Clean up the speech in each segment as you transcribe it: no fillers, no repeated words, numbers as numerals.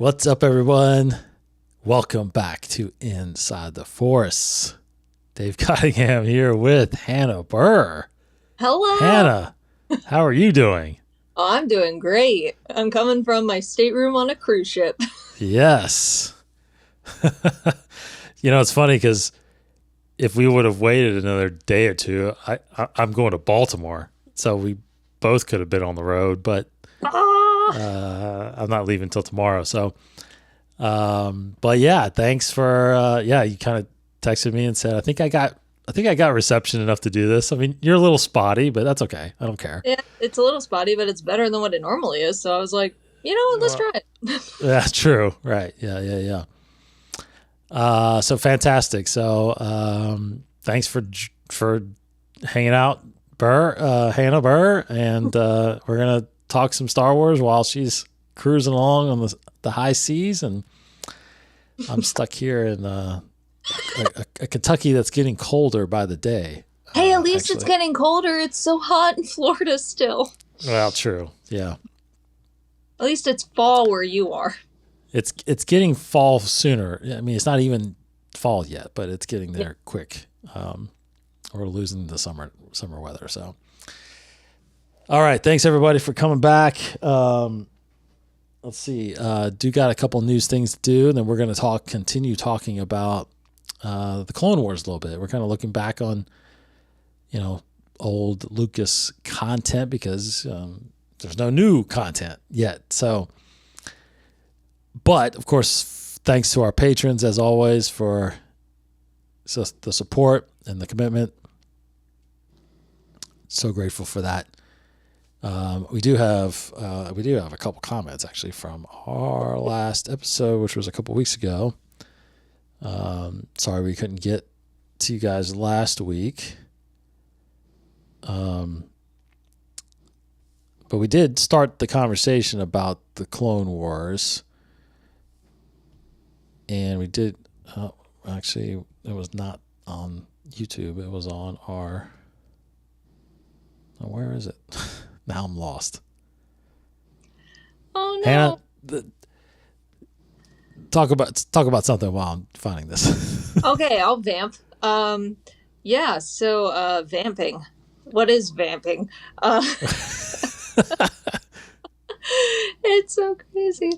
What's up, everyone? Welcome back to Inside the Force. Dave Cottingham here with Hannah Burr. Hello. Hannah, how are you doing? Oh, I'm doing great. I'm coming from my stateroom on a cruise ship. Yes. It's funny because if we would have waited another day or two, I'm going to Baltimore. So we both could have been on the road, but I'm not leaving until tomorrow. So, but yeah, thanks for, you kind of texted me and said, I think I got reception enough to do this. I mean, you're a little spotty, but that's okay. I don't care. Yeah, it's a little spotty, but it's better than what it normally is. So I was like, you know what, let's try it. That's true. Right. Yeah. So fantastic. So, thanks for hanging out, Hannah Burr, and, we're going to talk some Star Wars while she's cruising along on the high seas, and I'm stuck here in a Kentucky that's getting colder by the day. Hey, at least it's getting colder. It's so hot in Florida still. Well, true. Yeah. At least it's fall where you are. It's getting fall sooner. I mean, it's not even fall yet, but it's getting there quick. We're losing the summer weather. So, all right. Thanks everybody for coming back. Let's see. Do got a couple news things to do, and then we're going to continue talking about the Clone Wars a little bit. We're kind of looking back on, old Lucas content because there's no new content yet. So, but of course, thanks to our patrons as always for the support and the commitment. So grateful for that. We do have a couple comments actually from our last episode, which was a couple weeks ago. Sorry we couldn't get to you guys last week. But we did start the conversation about the Clone Wars. And we did, actually, it was not on YouTube. It was on our, where is it? Now I'm lost. Oh no! Hannah, talk about something while I'm finding this. Okay, I'll vamp. Yeah. So, vamping. What is vamping? It's so crazy.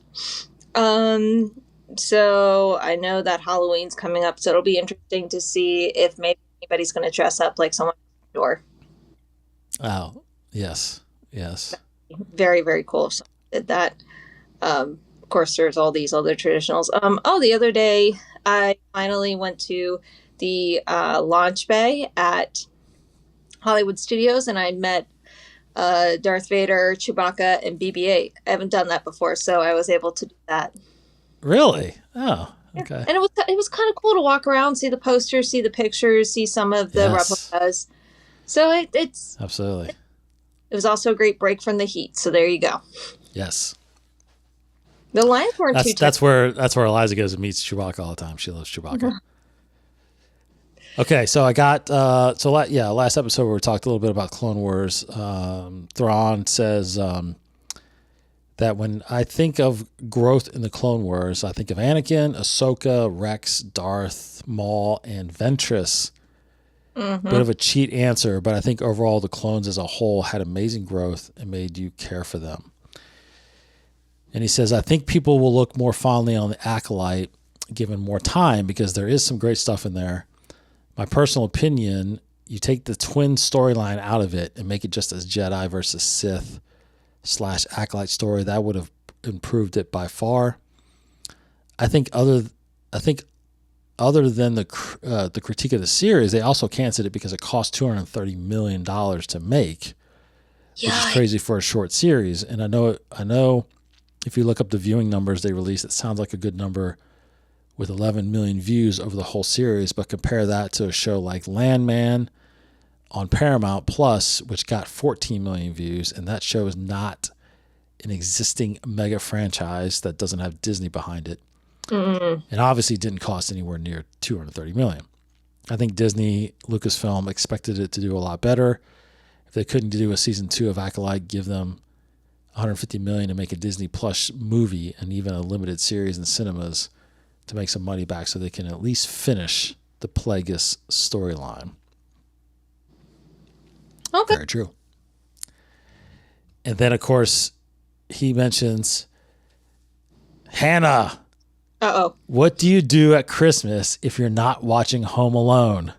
So I know that Halloween's coming up, so it'll be interesting to see if maybe anybody's going to dress up like someone at the door. Oh, yes. Very, very cool if someone did that. Of course, there's all these other traditionals. The other day I finally went to the launch bay at Hollywood Studios, and I met Darth Vader, Chewbacca, and BB-8. I haven't done that before, so I was able to do that. Really? Oh, okay. Yeah. And it was kind of cool to walk around, see the posters, see the pictures, see some of the replicas. So it's absolutely. It was also a great break from the heat. So there you go. Yes. The lines weren't too tough. That's where Eliza goes and meets Chewbacca all the time. She loves Chewbacca. Mm-hmm. Okay, so I got last episode where we talked a little bit about Clone Wars. Thrawn says that when I think of growth in the Clone Wars, I think of Anakin, Ahsoka, Rex, Darth, Maul, and Ventress. Mm-hmm. Bit of a cheat answer, but I think overall the clones as a whole had amazing growth and made you care for them. And he says, I think people will look more fondly on the Acolyte given more time because there is some great stuff in there. My personal opinion, you take the twin storyline out of it and make it just as Jedi versus Sith / Acolyte story, that would have improved it by far. I think other than the critique of the series, they also canceled it because it cost $230 million to make, which is crazy for a short series. And I know if you look up the viewing numbers they released, it sounds like a good number with 11 million views over the whole series, but compare that to a show like Landman on Paramount Plus, which got 14 million views, and that show is not an existing mega franchise that doesn't have Disney behind it. Mm-hmm. And obviously didn't cost anywhere near $230 million. I think Disney, Lucasfilm expected it to do a lot better. If they couldn't do a season 2 of Acolyte, give them $150 million to make a Disney Plus movie and even a limited series in cinemas to make some money back so they can at least finish the Plagueis storyline. Okay. Very true. And then, of course, he mentions, Hannah, Uh-oh. what do you do at Christmas if you're not watching Home Alone?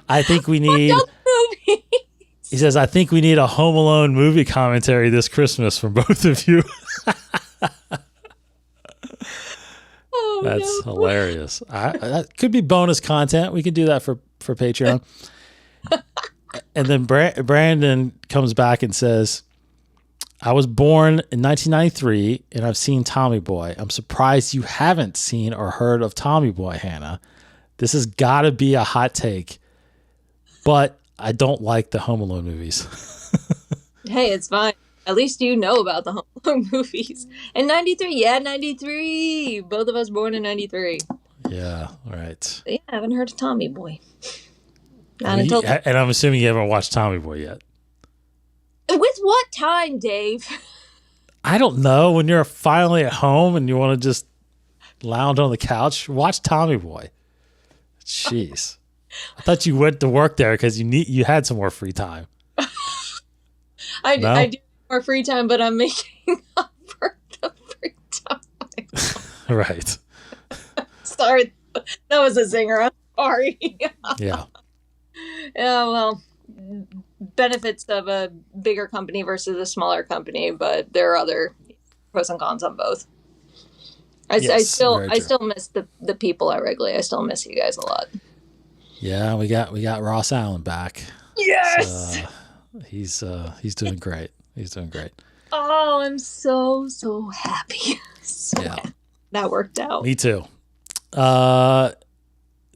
I think we need... He says, I think we need a Home Alone movie commentary this Christmas from both of you. Oh, That's hilarious. That could be bonus content. We can do that for Patreon. And then Brandon comes back and says, I was born in 1993 and I've seen Tommy Boy. I'm surprised you haven't seen or heard of Tommy Boy, Hannah. This has got to be a hot take, but I don't like the Home Alone movies. Hey, it's fine. At least you know about the Home Alone movies. And 93, yeah, 93. Both of us born in 93. Yeah, right. But yeah, I haven't heard of Tommy Boy. And I'm assuming you haven't watched Tommy Boy yet. With what time, Dave? I don't know. When you're finally at home and you want to just lounge on the couch, watch Tommy Boy. Jeez. I thought you went to work there because you had some more free time. I do have more free time, but I'm making up for the free time. Right. Sorry, that was a zinger. I'm sorry. Yeah. Yeah, well, benefits of a bigger company versus a smaller company, but there are other pros and cons on both. I still miss the people at Wrigley. I still miss you guys a lot. Yeah, we got Ross Allen back. Yes. He's doing great. He's doing great. Oh, I'm so happy. That worked out. Me too. No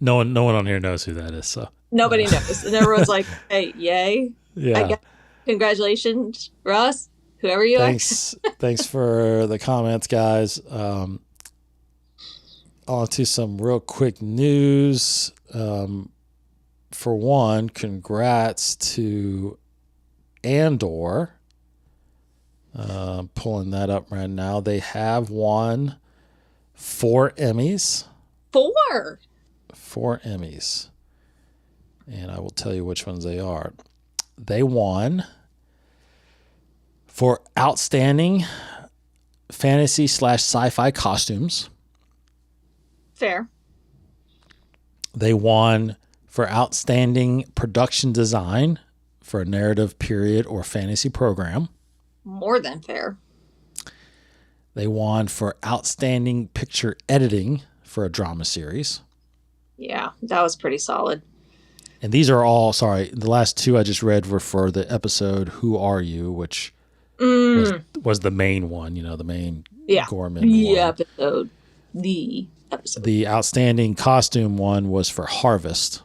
one on here knows who that is. So nobody knows, and everyone's like, "Hey, yay! Yeah, congratulations, Ross, whoever you are." Thanks for the comments, guys. On to some real quick news. For one, congrats to Andor. Pulling that up right now. They have won 4 Emmys. 4 Emmys. And I will tell you which ones they are. They won for outstanding fantasy/sci-fi costumes. Fair. They won for outstanding production design for a narrative, period, or fantasy program. More than fair. They won for outstanding picture editing for a drama series. Yeah, that was pretty solid. And these are all, the last 2 I just read were for the episode Who Are You, which was the main one, the main Gorman one. The episode. The outstanding costume one was for Harvest.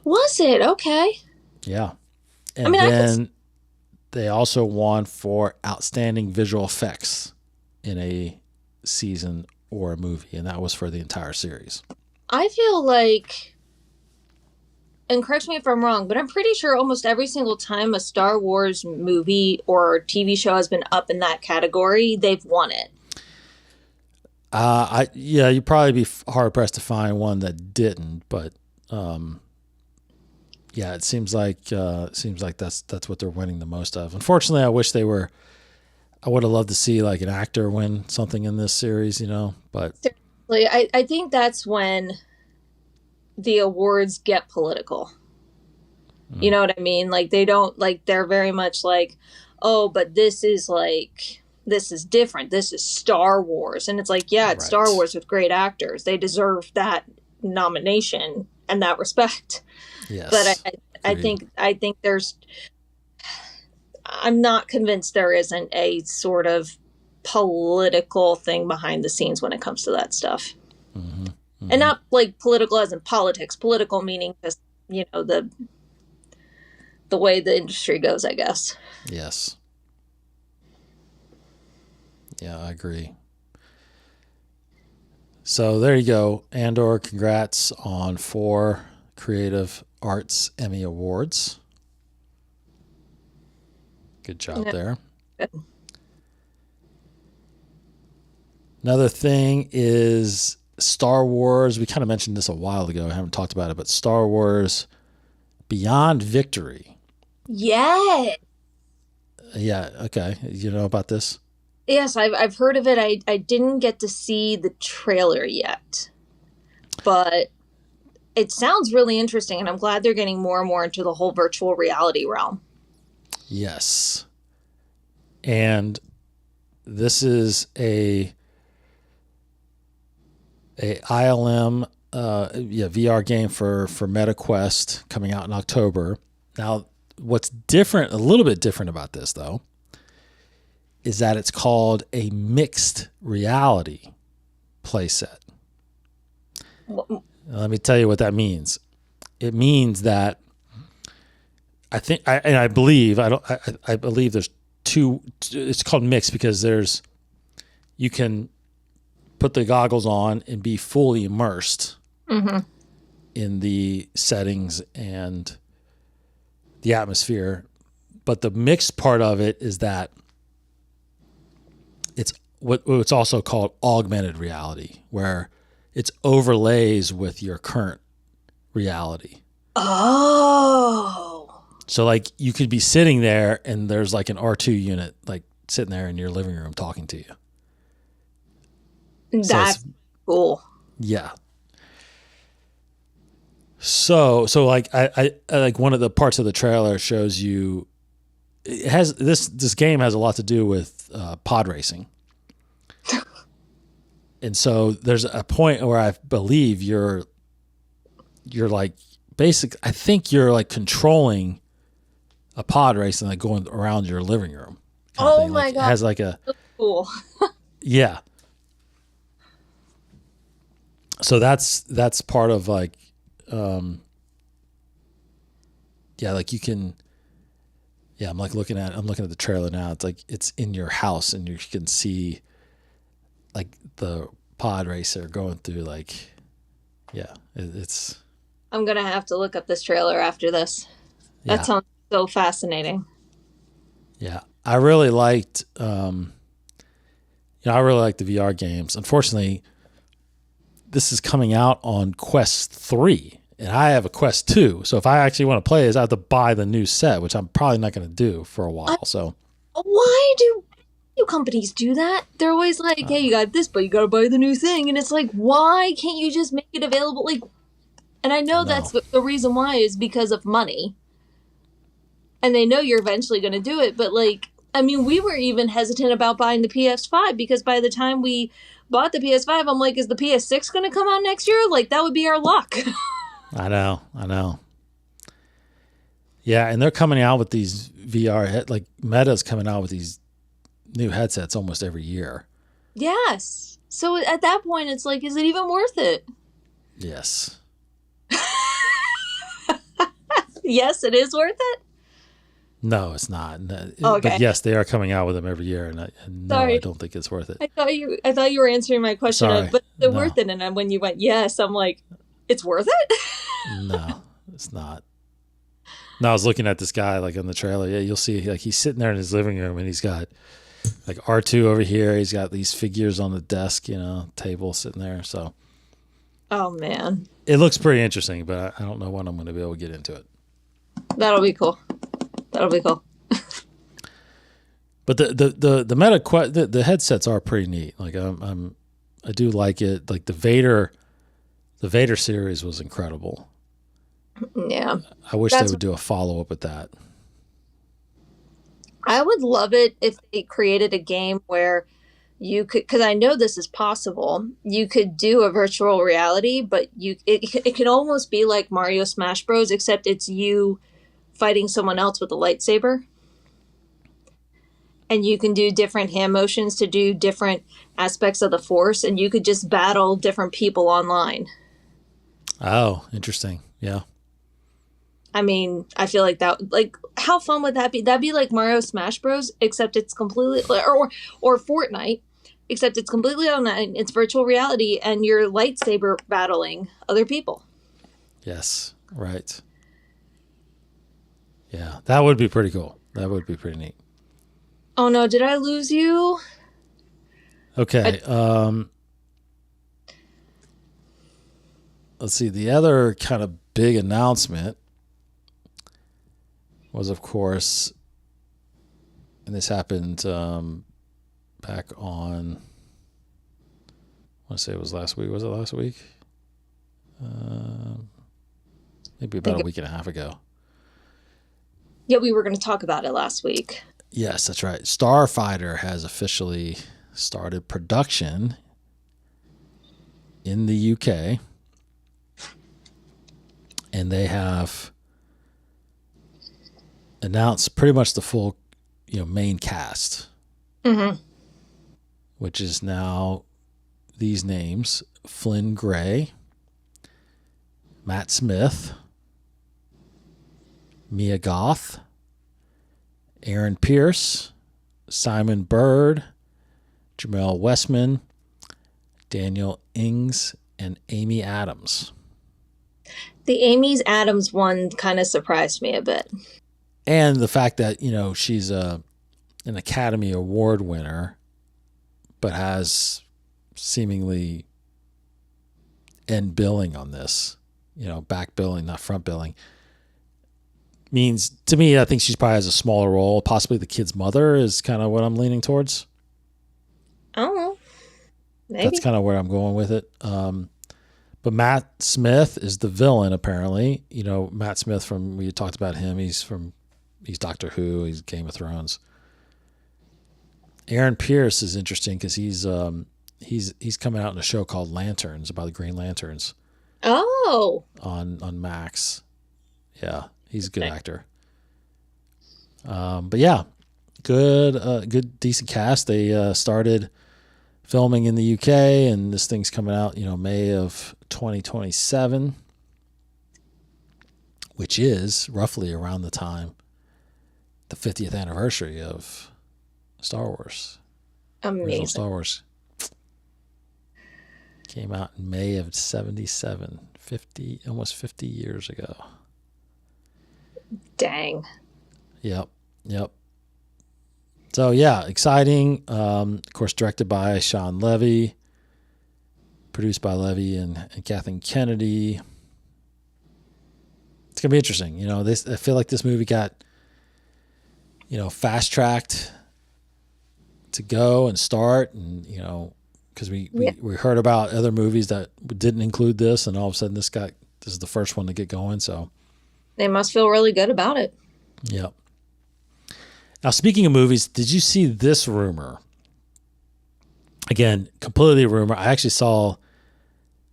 Was it? Okay. Yeah. And then they also won for outstanding visual effects in a season or a movie, and that was for the entire series. I feel like, and correct me if I'm wrong, but I'm pretty sure almost every single time a Star Wars movie or TV show has been up in that category, they've won it. You'd probably be hard pressed to find one that didn't, but it seems like that's what they're winning the most of. Unfortunately, I would have loved to see like an actor win something in this series, but seriously, I think that's when the awards get political. You know what I mean? Like they don't, like they're very much like, oh, but this is different. This is Star Wars. And it's like, yeah, it's Star Wars with great actors. They deserve that nomination and that respect. Yes. But I think I'm not convinced there isn't a sort of political thing behind the scenes when it comes to that stuff. Mm-hmm. Mm-hmm. And not like political as in politics, political meaning just, the way the industry goes, I guess. Yes. Yeah, I agree. So there you go. Andor, congrats on 4 Creative Arts Emmy Awards. Good job Yeah. there. Good. Another thing is Star Wars. We kind of mentioned this a while ago. I haven't talked about it, but Star Wars Beyond Victory. Yeah. Yeah. Okay. You know about this? Yes, I've heard of it. I didn't get to see the trailer yet, but it sounds really interesting, and I'm glad they're getting more and more into the whole virtual reality realm. Yes. And this is a ILM VR game for MetaQuest coming out in October. Now, what's different, a little bit different about this though, is that it's called a mixed reality playset. Let me tell you what that means. It means that I believe there's two. It's called mixed because you can put the goggles on and be fully immersed in the settings and the atmosphere. But the mixed part of it is that it's what's also called augmented reality, where it's overlays with your current reality. Oh. So like you could be sitting there and there's like an R2 unit like sitting there in your living room talking to you. That's cool. Yeah. So like I like one of the parts of the trailer shows you it has this game has a lot to do with pod racing. And so there's a point where I believe you're like I think you're like controlling a pod race and like going around your living room. Oh my God. It has like a cool. yeah. So that's part of like like you can I'm looking at the trailer now. It's like it's in your house and you can see like the pod racer going through like it's I'm gonna have to look up this trailer after this. That sounds so fascinating. Yeah. I really liked I really like the VR games. Unfortunately, this is coming out on Quest 3 and I have a Quest 2. So if I actually want to play this, I have to buy the new set, which I'm probably not going to do for a while. So why do companies do that? They're always like, hey, you got this, but you got to buy the new thing. And it's like, why can't you just make it available? Like, and I know that's the reason why is because of money. And they know you're eventually going to do it. But like, I mean, we were even hesitant about buying the PS5 because by the time we bought the PS5, I'm like, is the PS6 going to come out next year? Like, that would be our luck. I know. Yeah, and they're coming out with these VR, like Meta's coming out with these new headsets almost every year. Yes. So at that point, it's like, is it even worth it? Yes. Yes, it is worth it? No, it's not. Okay. But yes, they are coming out with them every year, and I don't think it's worth it. I thought you were answering my question, but is it worth it? And when you went yes, I'm like, it's worth it? No, it's not. No, I was looking at this guy like on the trailer. Yeah, you'll see like he's sitting there in his living room and he's got like R2 over here. He's got these figures on the desk, table sitting there. So, oh man, it looks pretty interesting, but I don't know when I'm going to be able to get into it. That'll be cool. But the Meta the headsets are pretty neat. Like I do like it. Like the Vader series was incredible. Yeah. I wish they would do a follow-up with that. I would love it if they created a game where you could, because I know this is possible, you could do a virtual reality, but it can almost be like Mario Smash Bros, except it's you fighting someone else with a lightsaber. And you can do different hand motions to do different aspects of the Force, and you could just battle different people online. Oh, interesting. Yeah. I mean, I feel like that, like, how fun would that be? That'd be like Mario Smash Bros, except it's completely, or Fortnite, except it's completely online. It's virtual reality, and you're lightsaber battling other people. Yes, right. Yeah, that would be pretty cool. That would be pretty neat. Oh no, did I lose you? Okay. Let's see. The other kind of big announcement was, of course, and this happened back on, I want to say it was last week. Was it last week? Maybe about a week and a half ago. Yeah, we were going to talk about it last week. Yes, that's right. Starfighter has officially started production in the UK. And they have announced pretty much the full, main cast, which is now these names: Flynn Gray, Matt Smith, Mia Goth, Aaron Pierce, Simon Bird, Jamel Westman, Daniel Ings, and Amy Adams. The Amy Adams one kind of surprised me a bit. And the fact that, she's an Academy Award winner, but has seemingly end billing on this, back billing, not front billing, means, to me, I think she probably has a smaller role. Possibly the kid's mother is kind of what I'm leaning towards. Oh, maybe. That's kind of where I'm going with it. But Matt Smith is the villain, apparently. Matt Smith, we talked about him. He's Doctor Who. He's Game of Thrones. Aaron Pierce is interesting because he's coming out in a show called Lanterns, about the Green Lanterns. Oh. On Max. Yeah, he's a good actor. But yeah, good, decent cast. They started filming in the UK, and this thing's coming out, May of 2027, which is roughly around the time, the 50th anniversary of Star Wars. Amazing. Original Star Wars came out in May of 77, almost 50 years ago. Dang. Yep. So yeah, exciting. Of course, directed by Shawn Levy, produced by Levy and Kathleen Kennedy. It's gonna be interesting. I feel like this movie got, fast tracked to go and start, and because we heard about other movies that didn't include this, and all of a sudden this is the first one to get going. So they must feel really good about it. Yep. Now, speaking of movies, did you see this rumor? Again, completely a rumor. I actually saw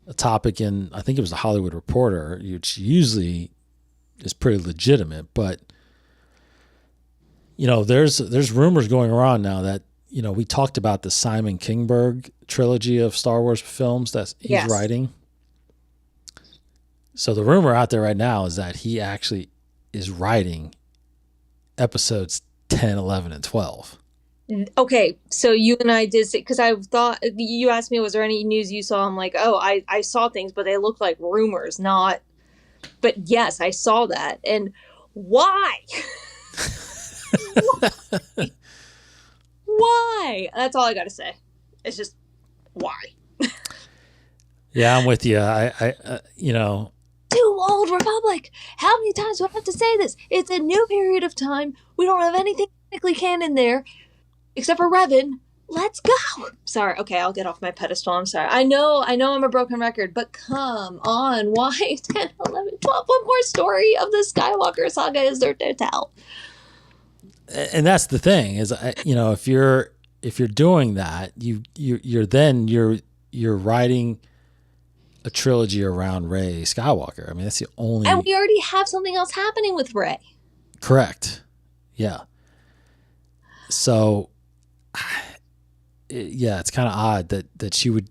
a topic in, I think it was the Hollywood Reporter, which usually is pretty legitimate, but there's rumors going around now that, we talked about the Simon Kinberg trilogy of Star Wars films that he's writing. So the rumor out there right now is that he actually is writing episodes 10, 11, and 12. Okay, so you and I did say, because I thought, you asked me, was there any news you saw? I'm like, oh, I saw things, but they look like rumors, not. But yes, I saw that. And why? Why? That's all I got to say. It's just, why? Yeah, I'm with you. Too old Republic. How many times do I have to say this? It's a new period of time. We don't have anything technically canon there, except for Revan. Let's go. Sorry. Okay, I'll get off my pedestal. I'm sorry. I know I'm a broken record, but come on. Why 10, 11, 12? What more story of the Skywalker saga is there to tell? And that's the thing is, if you're doing that, you're writing a trilogy around Rey Skywalker. I mean, that's the only. And we already have something else happening with Rey. Correct. Yeah. So, it's kind of odd that she would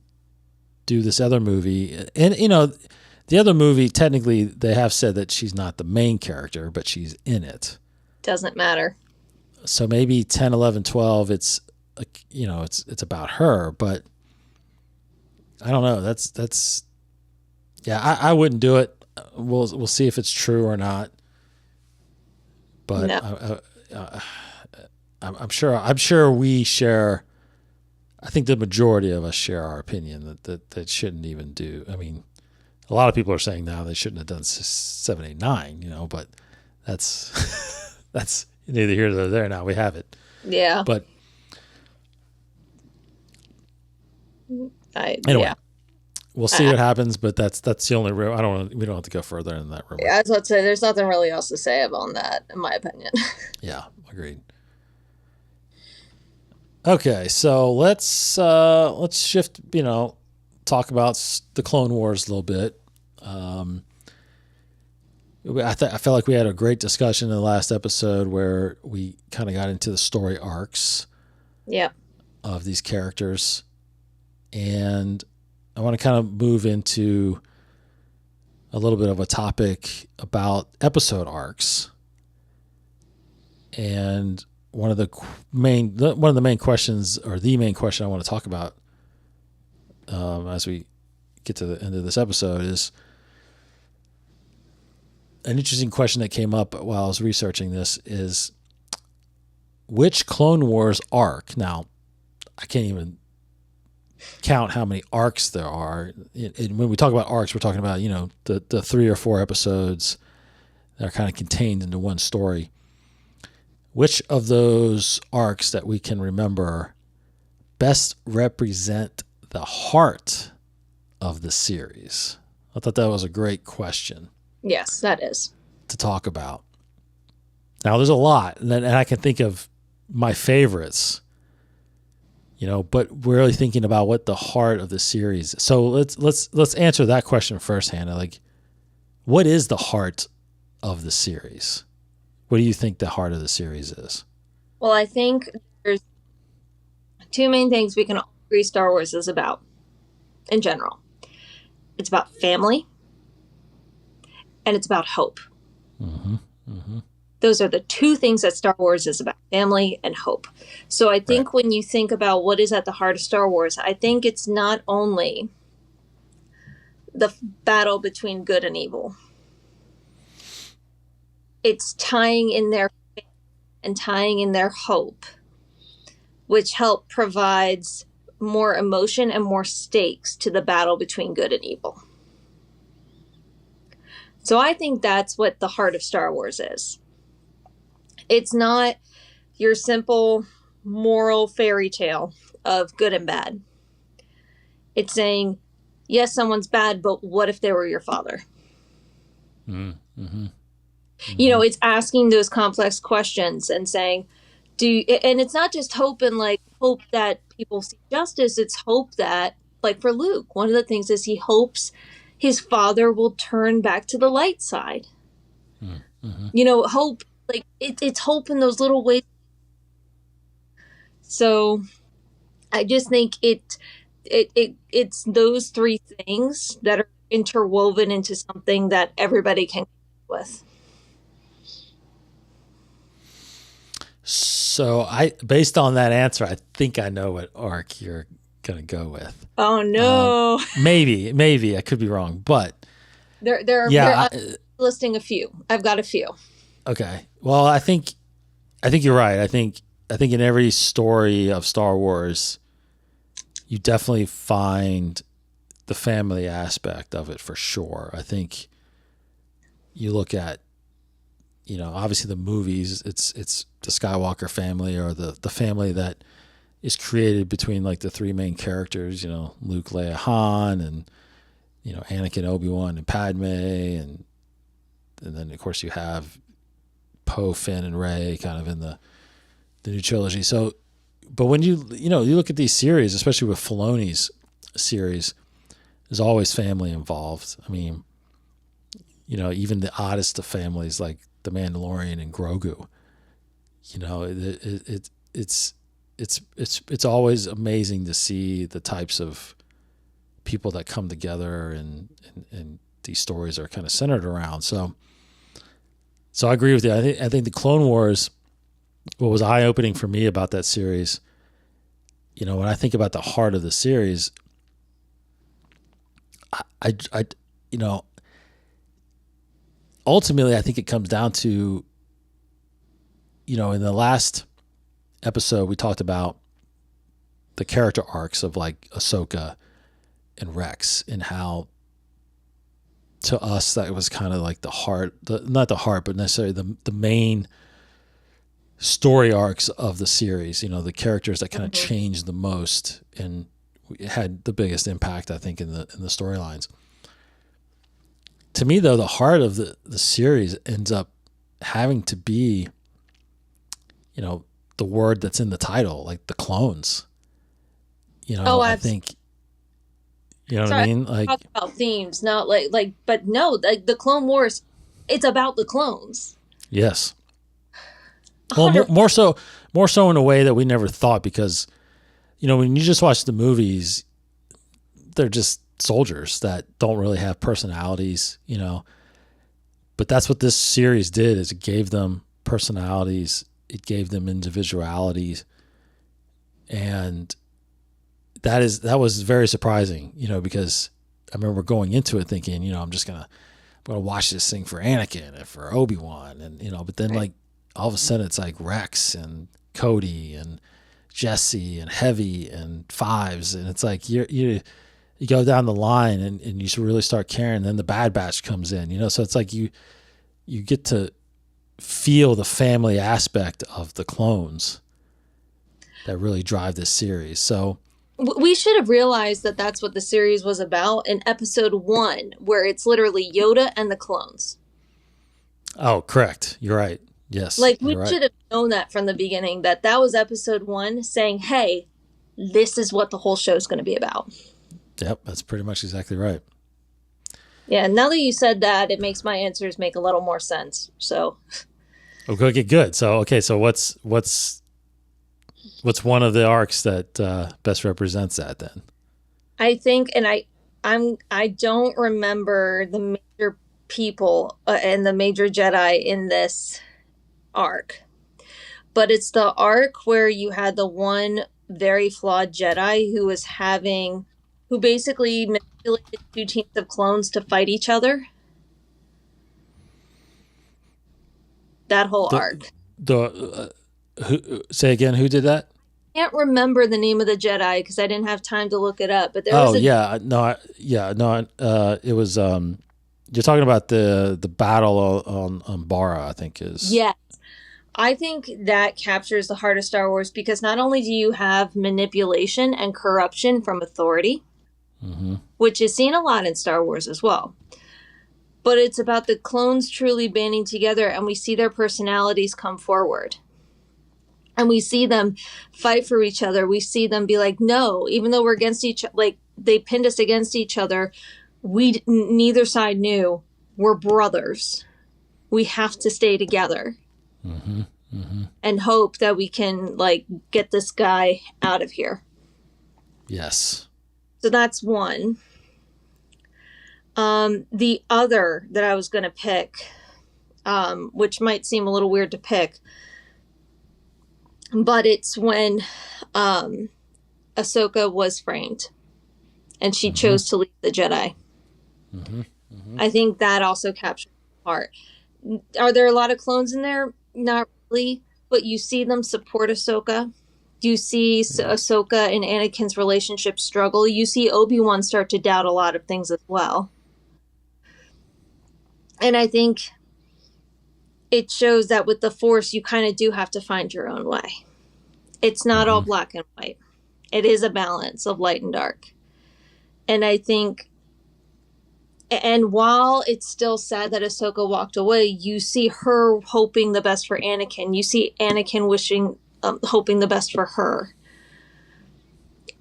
do this other movie, and the other movie, technically they have said that she's not the main character, but she's in it. Doesn't matter. So maybe 10, 11, 12, it's about her, but I don't know. That's I wouldn't do it. We'll see if it's true or not. But no. I'm sure we share. I think the majority of us share our opinion that shouldn't even do. I mean, a lot of people are saying now they shouldn't have done 7, 8, 9. But that's that's neither here nor there. Now we have it. Yeah. But anyway, yeah. we'll see what happens. But that's the only room. We don't have to go further in that room. Yeah, I was about to say there's nothing really else to say about that, in my opinion. Yeah, agreed. Okay, so let's shift. Talk about the Clone Wars a little bit. I felt like we had a great discussion in the last episode where we kind of got into the story arcs. Yeah. Of these characters, and I want to kind of move into a little bit of a topic about episode arcs. And one of the main questions, or the main question I want to talk about as we get to the end of this episode, is an interesting question that came up while I was researching this: is which Clone Wars arc? Now, I can't even count how many arcs there are. When we talk about arcs, we're talking about the 3 or 4 episodes that are kind of contained into one story. Which of those arcs that we can remember best represent the heart of the series? I thought that was a great question. Yes, that is. To talk about. Now, there's a lot, and I can think of my favorites, but we're really thinking about what the heart of the series. So let's answer that question first, Hannah. Like, what is the heart of the series? What do you think the heart of the series is? Well, I think there's 2 main things we can all agree Star Wars is about in general. It's about family, and it's about hope. Mm-hmm. Mm-hmm. Those are the 2 things that Star Wars is about: family and hope. So I think when you think about what is at the heart of Star Wars, I think it's not only the battle between good and evil. It's tying in their faith and tying in their hope, which provides more emotion and more stakes to the battle between good and evil. So I think that's what the heart of Star Wars is. It's not your simple moral fairy tale of good and bad. It's saying, yes, someone's bad, but what if they were your father? Mm-hmm. Mm-hmm. It's asking those complex questions and saying, and it's not just hope and hope that people see justice. It's hope that, for Luke, one of the things is he hopes his father will turn back to the light side. Mm-hmm. Hope, it's hope in those little ways. So I just think it's those 3 things that are interwoven into something that everybody can connect with. So based on that answer, I think I know what arc you're going to go with. Oh no. Maybe I could be wrong, but I'm listing a few. I've got a few. Okay. Well, I think you're right. I think in every story of Star Wars, you definitely find the family aspect of it for sure. I think you look at, obviously the movies, it's the Skywalker family, or the family that is created between the 3 main characters, Luke, Leia, Han, and, Anakin, Obi-Wan, and Padme. And then of course you have Poe, Finn, and Rey kind of in the new trilogy. So, but when you look at these series, especially with Filoni's series, there's always family involved. I mean, even the oddest of families like the Mandalorian and Grogu, it's always amazing to see the types of people that come together and these stories are kind of centered around. So I agree with you. I think the Clone Wars, what was eye-opening for me about that series, when I think about the heart of the series, I ultimately I think it comes down to, in the last episode, we talked about the character arcs of like Ahsoka and Rex, and how to us that was kind of like the heart, not the heart, but necessarily the main story arcs of the series. You know, the characters that kind of changed the most and had the biggest impact, I think, in the storylines. To me, though, the heart of the series ends up having to be, you know, the word that's in the title, like the clones. You know, I think, you know what I mean? Like, talk about themes, not but no, like the Clone Wars, it's about the clones. Yes. Well, more so in a way that we never thought, because, you know, when you just watch the movies, they're just soldiers that don't really have personalities, you know. But that's what this series did, is it gave them personalities, it gave them individualities, and that was very surprising, you know, because I remember going into it thinking, you know, I'm gonna watch this thing for Anakin and for Obi-Wan, and, you know, but then like all of a sudden it's like Rex and Cody and Jesse and Heavy and Fives, and it's like you go down the line and you really start caring. And then the Bad Batch comes in, you know, so it's like you get to feel the family aspect of the clones that really drive this series. So we should have realized that that's what the series was about in episode 1, where it's literally Yoda and the clones. Oh, correct. You're right. Yes. Like, we should have known that from the beginning, that was episode 1 saying, hey, this is what the whole show is going to be about. Yep, that's pretty much exactly right. Yeah, now that you said that, it makes my answers make a little more sense. So, okay, good. So, okay, so what's one of the arcs that best represents that then? I think, and I don't remember the major people and the major Jedi in this arc, but it's the arc where you had the one very flawed Jedi who basically manipulated 2 teams of clones to fight each other. That whole arc. Say again, who did that? I can't remember the name of the Jedi because I didn't have time to look it up. But there was it was you're talking about the battle on Umbara, I think is. Yes. I think that captures the heart of Star Wars, because not only do you have manipulation and corruption from authority, which is seen a lot in Star Wars as well, but it's about the clones truly banding together, and we see their personalities come forward. And we see them fight for each other. We see them be like, no, even though we're against each other, like they pinned us against each other, neither side knew we're brothers. We have to stay together. And hope that we can like get this guy out of here. Yes. So that's one. The other that I was going to pick, which might seem a little weird to pick, but it's when Ahsoka was framed and she chose to leave the Jedi. I think that also captures the heart. Are there a lot of clones in there? Not really, but you see them support Ahsoka. You see Ahsoka and Anakin's relationship struggle. You see Obi-Wan start to doubt a lot of things as well. And I think it shows that with the Force, you kind of do have to find your own way. It's not all black and white. It is a balance of light and dark. And I think, and while it's still sad that Ahsoka walked away, you see her hoping the best for Anakin. You see Anakin hoping the best for her.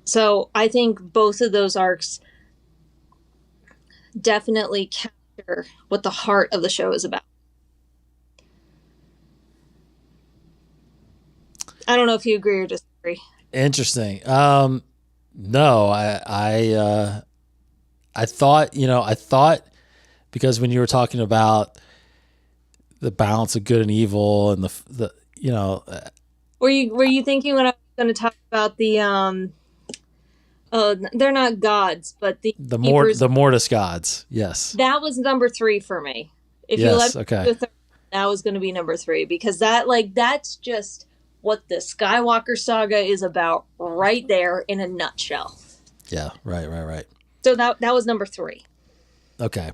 So I think both of those arcs definitely capture what the heart of the show is about. I don't know if you agree or disagree. Interesting. No, I thought because when you were talking about the balance of good and evil and the were you thinking when I was going to talk about the they're not gods, but the Mortis gods. Yes, that was number 3 for me. If you let me do a third, that was going to be number 3, because that's just what the Skywalker saga is about right there in a nutshell. Yeah, right. So that was number 3. Okay.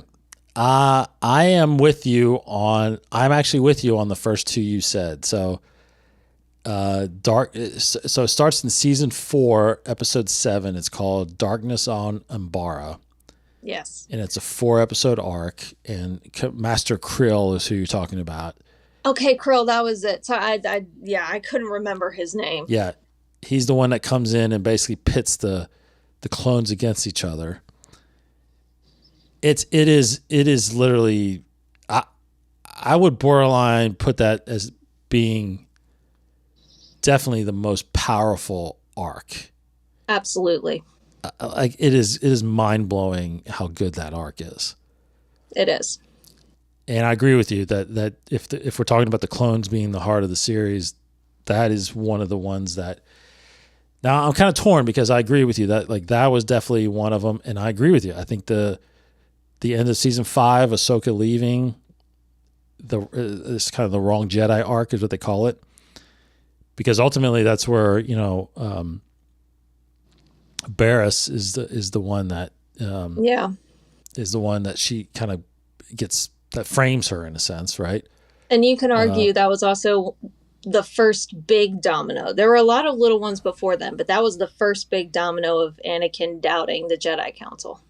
I'm actually with you on the first 2 you said. So, so it starts in season 4, episode 7. It's called Darkness on Umbara. Yes. And it's a 4-episode arc, and Master Krill is who you're talking about. Okay, Krill, that was it. So I couldn't remember his name. Yeah. He's the one that comes in and basically pits the clones against each other. It is literally, I would borderline put that as being definitely the most powerful arc. Absolutely. Like it is mind blowing how good that arc is. It is. And I agree with you that if we're talking about the clones being the heart of the series, that is one of the ones that. Now I'm kind of torn because I agree with you that like that was definitely one of them, and I agree with you. I think the end of season 5, Ahsoka leaving, it's kind of the wrong Jedi arc is what they call it, because ultimately that's where Barriss is the one that is the one that she kind of gets, that frames her in a sense, right? And you can argue that was also the first big domino. There were a lot of little ones before then, but that was the first big domino of Anakin doubting the Jedi Council.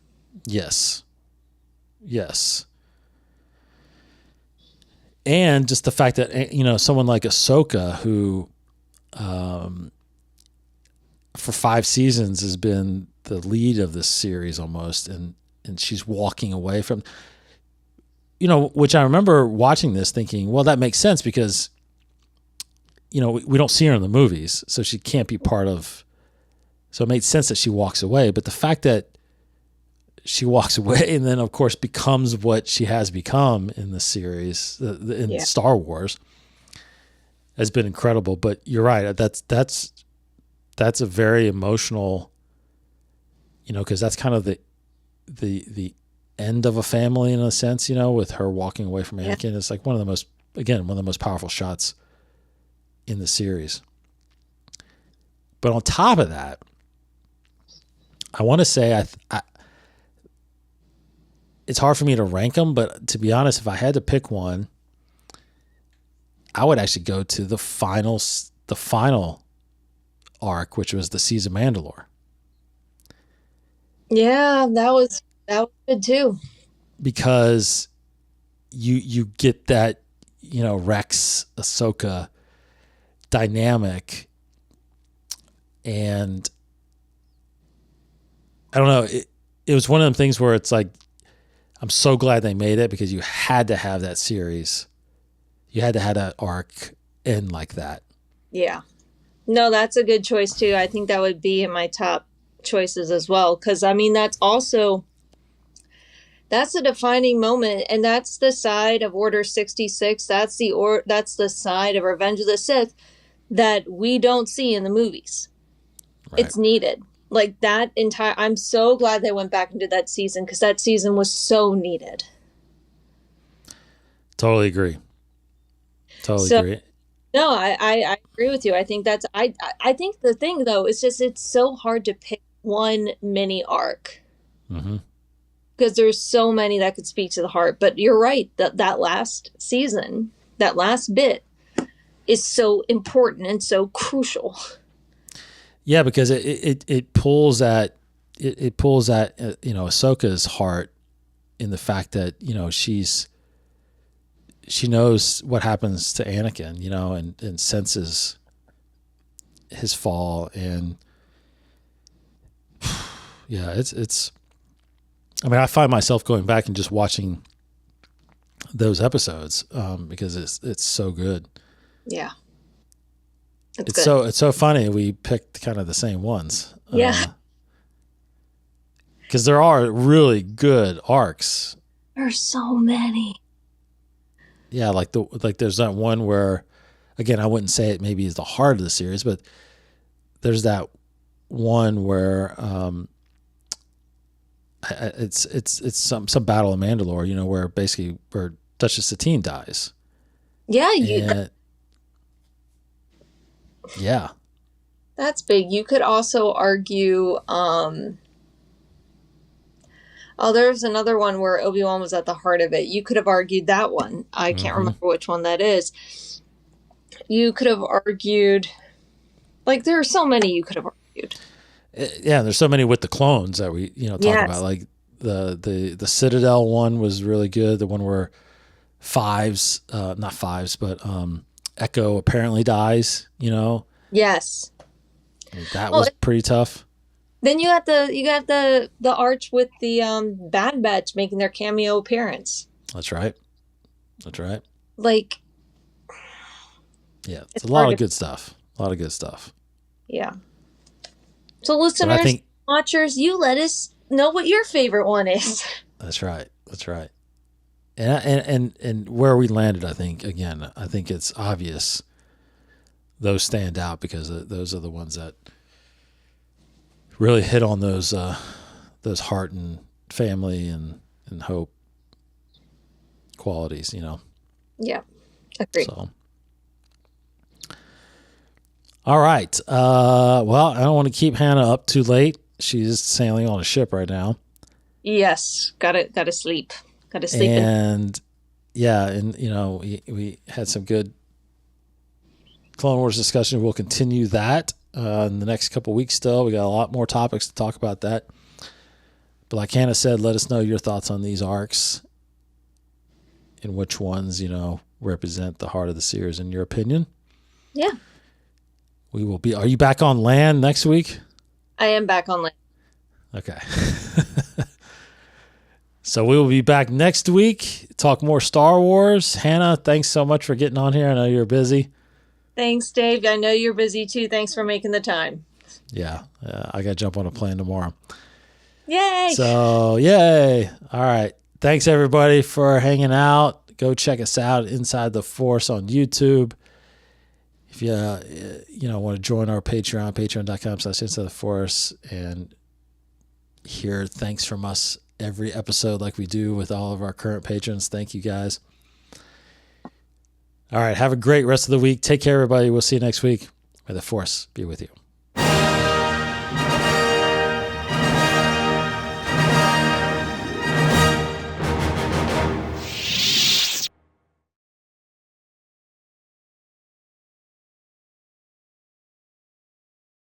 Yes. And just the fact that, someone like Ahsoka, who for 5 seasons has been the lead of this series almost, and she's walking away from, which I remember watching this thinking, well, that makes sense because, we don't see her in the movies, so she can't be part of, so it made sense that she walks away. But the fact that she walks away and then, of course, becomes what she has become in the series, in Star Wars, has been incredible. But you're right. That's a very emotional, because that's kind of the end of a family in a sense, with her walking away from Anakin. Yeah. It's like one of the most powerful shots in the series. But on top of that, I want to say it's hard for me to rank them, but to be honest, if I had to pick one, I would actually go to the final arc, which was the Siege of Mandalore. Yeah, that was good too. Because you get that, Rex Ahsoka dynamic, and I don't know, it was one of them things where it's like, I'm so glad they made it, because you had to have that series. You had to have that arc end like that. Yeah. No, that's a good choice too. I think that would be in my top choices as well. Because that's a defining moment, and that's the side of Order 66. That's the side of Revenge of the Sith that we don't see in the movies. Right. It's needed. Like that entire, I'm so glad they went back and did that season, because that season was so needed. Totally agree. Agree. No, I agree with you. I think I think the thing though is just, it's so hard to pick one mini arc. Mm-hmm. Because there's so many that could speak to the heart. But you're right, that last season, that last bit is so important and so crucial. Yeah, because it pulls at Ahsoka's heart, in the fact that she knows what happens to Anakin, and senses his fall, and yeah, it's. I mean, I find myself going back and just watching those episodes because it's so good. Yeah. It's so funny we picked kind of the same ones. Yeah. Because there are really good arcs. There's so many. Yeah, like there's that one where, again, I wouldn't say it maybe is the heart of the series, but there's that one where it's some battle of Mandalore, where basically where Duchess Satine dies. Yeah, Yeah. That's big. You could also argue, oh, there's another one where Obi-Wan was at the heart of it. You could have argued that one. I can't Mm-hmm. remember which one that is. You could have argued, like, there are so many you could have argued. Yeah, there's so many with the clones that we, talk Yes. about. Like the Citadel one was really good. The one where not Fives, but Echo apparently dies, Yes. I mean, that was pretty tough. Then you got the arch with the Bad Batch making their cameo appearance. That's right. Like, yeah, it's a lot of good stuff. Yeah. So listeners, watchers, you let us know what your favorite one is. That's right. And where we landed, I think it's obvious those stand out because those are the ones that really hit on those heart and family and hope qualities, Yeah, agree. So, all right. Well, I don't want to keep Hannah up too late. She's sailing on a ship right now. Yes, gotta sleep. And we had some good Clone Wars discussion. We'll continue that in the next couple of weeks. Still, we got a lot more topics to talk about that. But like Hannah said, let us know your thoughts on these arcs and which ones represent the heart of the series in your opinion. Yeah. We will be. Are you back on land next week? I am back on land. Okay. So we will be back next week, talk more Star Wars. Hannah, thanks so much for getting on here. I know you're busy. Thanks, Dave. I know you're busy too. Thanks for making the time. Yeah, I got to jump on a plane tomorrow. Yay! So, yay. All right. Thanks, everybody, for hanging out. Go check us out, Inside the Force on YouTube. If you want to join our Patreon, patreon.com/Inside the Force, and hear thanks from us every episode like we do with all of our current patrons. Thank you, guys. All right. Have a great rest of the week. Take care, everybody. We'll see you next week. May the Force be with you.